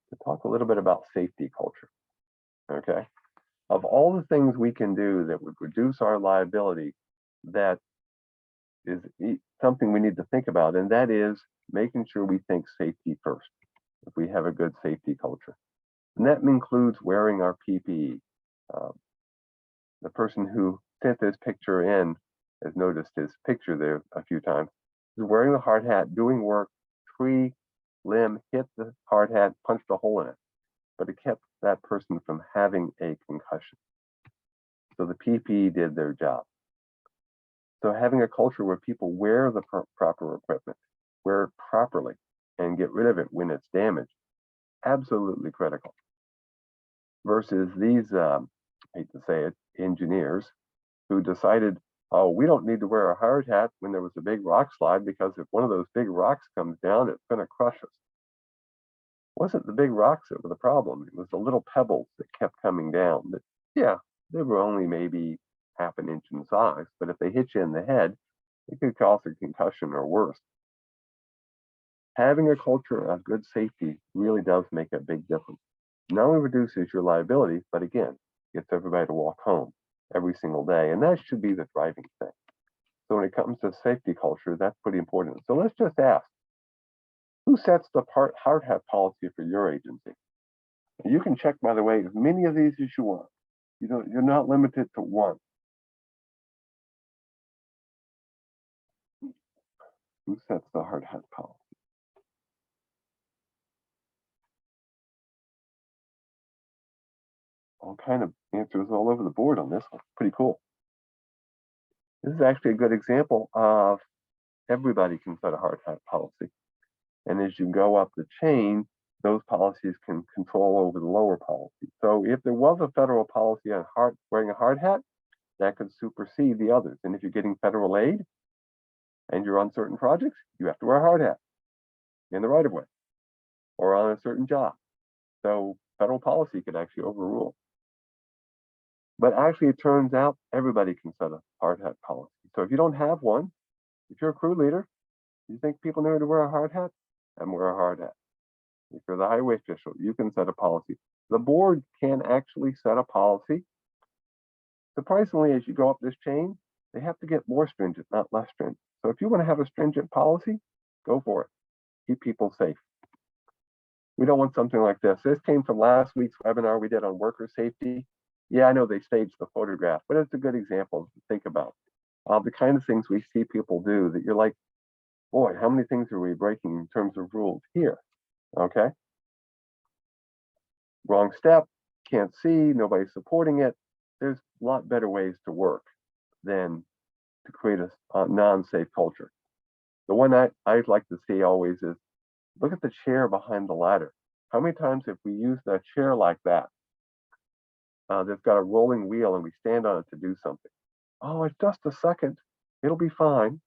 to talk a little bit about safety culture. Okay, of all the things we can do that would reduce our liability, that is something we need to think about, and that is making sure we think safety first. If we have a good safety culture, and that includes wearing our PPE. The person who sent this picture in has noticed his picture there a few times. He's wearing the hard hat, doing work, tree limb hit the hard hat, punched a hole in it, but it kept that person from having a concussion. So the PPE did their job. So having a culture where people wear the proper equipment, wear it properly, and get rid of it when it's damaged, absolutely critical. Versus these, I hate to say it, engineers who decided, oh, we don't need to wear a hard hat when there was a big rock slide, because if one of those big rocks comes down, it's going to crush us. It wasn't the big rocks that were the problem. It was the little pebbles that kept coming down. That, yeah, they were only maybe half an inch in size, but if they hit you in the head, it could cause a concussion or worse. Having a culture of good safety really does make a big difference. Not only reduces your liability, but again, gets everybody to walk home every single day. And that should be the driving thing. So when it comes to safety culture, that's pretty important. So let's just ask, who sets the hard hat policy for your agency? And you can check, by the way, as many of these as you want. You're not limited to one. Who sets the hard hat policy? All kind of answers all over the board on this one. Pretty cool. This is actually a good example of everybody can set a hard hat policy. And as you go up the chain, those policies can control over the lower policy. So if there was a federal policy on wearing a hard hat, that could supersede the others. And if you're getting federal aid and you're on certain projects, you have to wear a hard hat in the right of way or on a certain job. So federal policy could actually overrule. But actually, it turns out everybody can set a hard hat policy. So if you don't have one, if you're a crew leader, you think people know to wear a hard hat, then wear a hard hat. If you're the highway official, you can set a policy. The board can actually set a policy. Surprisingly, as you go up this chain, they have to get more stringent, not less stringent. So if you want to have a stringent policy, go for it. Keep people safe. We don't want something like this. This came from last week's webinar we did on worker safety. Yeah, I know they staged the photograph, but it's a good example to think about. The kind of things we see people do that you're like, boy, how many things are we breaking in terms of rules here? Okay. Wrong step, can't see, nobody's supporting it. there's a lot better ways to work than to create a non-safe culture. The one I'd like to see always is, look at the chair behind the ladder. How many times have we used a chair like that? That's got a rolling wheel and we stand on it to do something. Oh, it's just a second. It'll be fine.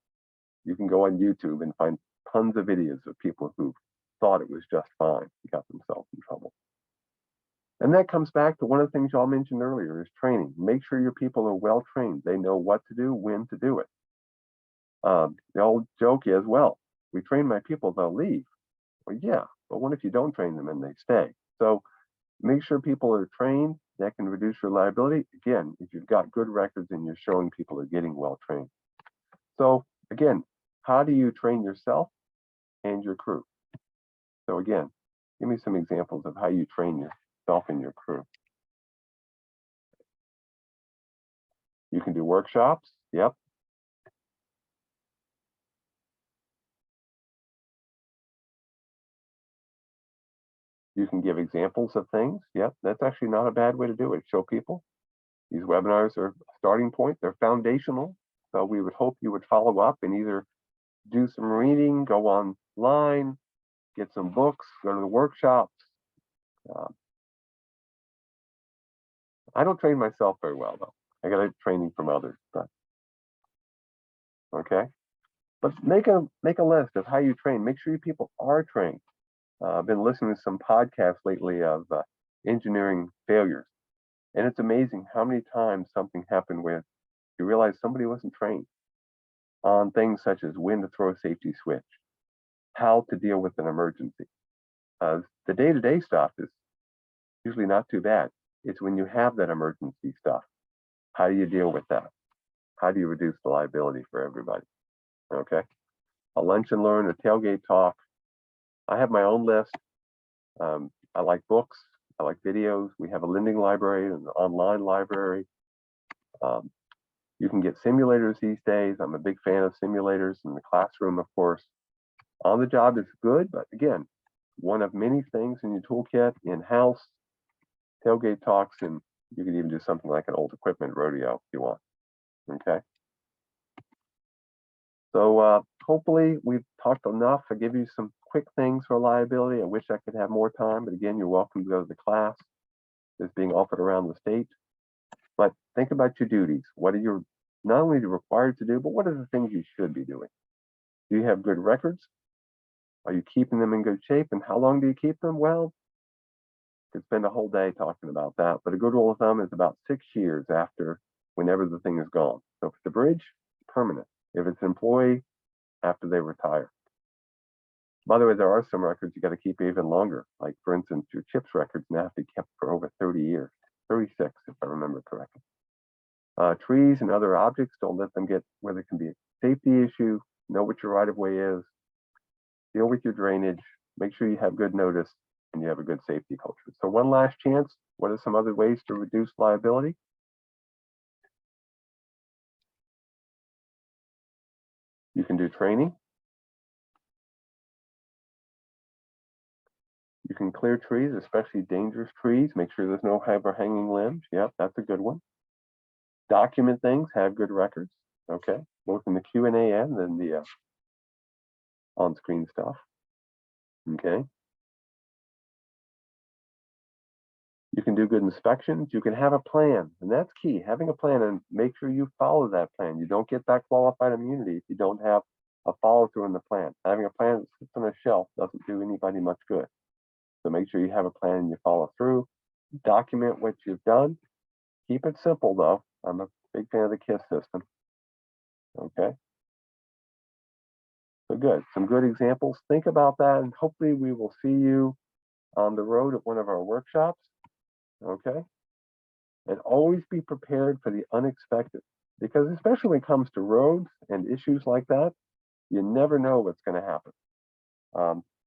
You can go on YouTube and find tons of videos of people who thought it was just fine and got themselves in trouble. And that comes back to one of the things y'all mentioned earlier is training. Make sure your people are well trained. They know what to do, when to do it. The old joke is, well, we train my people, they'll leave. Well, yeah, but what if you don't train them and they stay? So make sure people are trained. That can reduce your liability. Again, if you've got good records and you're showing people are getting well trained. So again, how do you train yourself and your crew? So again, give me some examples of how you train yourself and your crew. You can do workshops. Yep. You can give examples of things. Yep, that's actually not a bad way to do it. Show people. These webinars are a starting point. They're foundational. So we would hope you would follow up and either do some reading, go online, get some books, go to the workshops. I don't train myself very well, though. I got a training from others, but okay. But make a list of how you train. Make sure your people are trained. I've been listening to some podcasts lately of engineering failures. And it's amazing how many times something happened where you realize somebody wasn't trained on things such as when to throw a safety switch, how to deal with an emergency. The day-to-day stuff is usually not too bad. It's when you have that emergency stuff. How do you deal with that? How do you reduce the liability for everybody? Okay. A lunch and learn, a tailgate talk. I have my own list. I like books. I like videos. We have a lending library and an online library. You can get simulators these days. I'm a big fan of simulators in the classroom, of course. On the job is good, but again, one of many things in your toolkit, in-house, tailgate talks, and you could even do something like an old equipment rodeo if you want. Okay. So hopefully we've talked enough. I give you some quick things for liability. I wish I could have more time, but again, you're welcome to go to the class that's being offered around the state. But think about your duties. What are you not only required to do, but what are the things you should be doing? Do you have good records? Are you keeping them in good shape? And how long do you keep them? Well, could spend a whole day talking about that, but a good rule of thumb is about 6 years after whenever the thing is gone. So if it's a bridge, permanent. If it's an employee, after they retire. By the way, there are some records you got to keep even longer. Like for instance, your CHIPS records now have to be kept for over 30 years, 36 if I remember correctly. Trees and other objects, don't let them get where there can be a safety issue. Know what your right of way is. Deal with your drainage. Make sure you have good notice and you have a good safety culture. So one last chance. What are some other ways to reduce liability? You can do training. You can clear trees, especially dangerous trees. Make sure there's no overhanging limbs. Yep, that's a good one. Document things, have good records. Okay, both in the Q&A and then the on-screen stuff. Okay. You can do good inspections. You can have a plan, and that's key. Having a plan and make sure you follow that plan. You don't get that qualified immunity if you don't have a follow-through in the plan. Having a plan that sits on a shelf doesn't do anybody much good. So make sure you have a plan and you follow through. Document what you've done. Keep it simple, though. I'm a big fan of the KISS system. Okay. So good. Some good examples. Think about that, and hopefully we will see you on the road at one of our workshops. Okay. And always be prepared for the unexpected, because especially when it comes to roads and issues like that, you never know what's going to happen.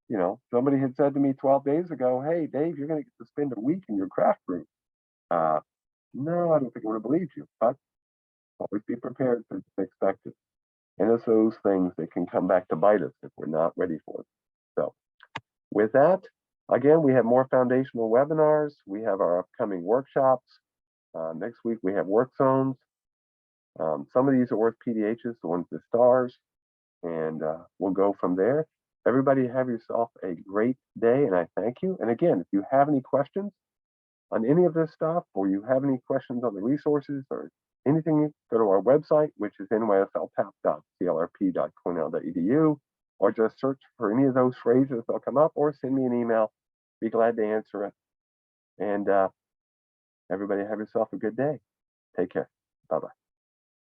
You know, somebody had said to me 12 days ago, "Hey, Dave, you're going to get to spend a week in your craft room." No, I don't think I would have believed you, but always be prepared for the unexpected. And it's those things that can come back to bite us if we're not ready for it. So with that, again, we have more foundational webinars. We have our upcoming workshops. Next week we have work zones. Some of these are worth PDHs, the ones with stars, and we'll go from there. Everybody have yourself a great day, and I thank you. And again, if you have any questions on any of this stuff, or you have any questions on the resources or anything, go to our website, which is NYSLTAP.CLRP.cornell.edu, or just search for any of those phrases, they'll come up, or send me an email. Be glad to answer it. And everybody have yourself a good day. Take care. Bye-bye.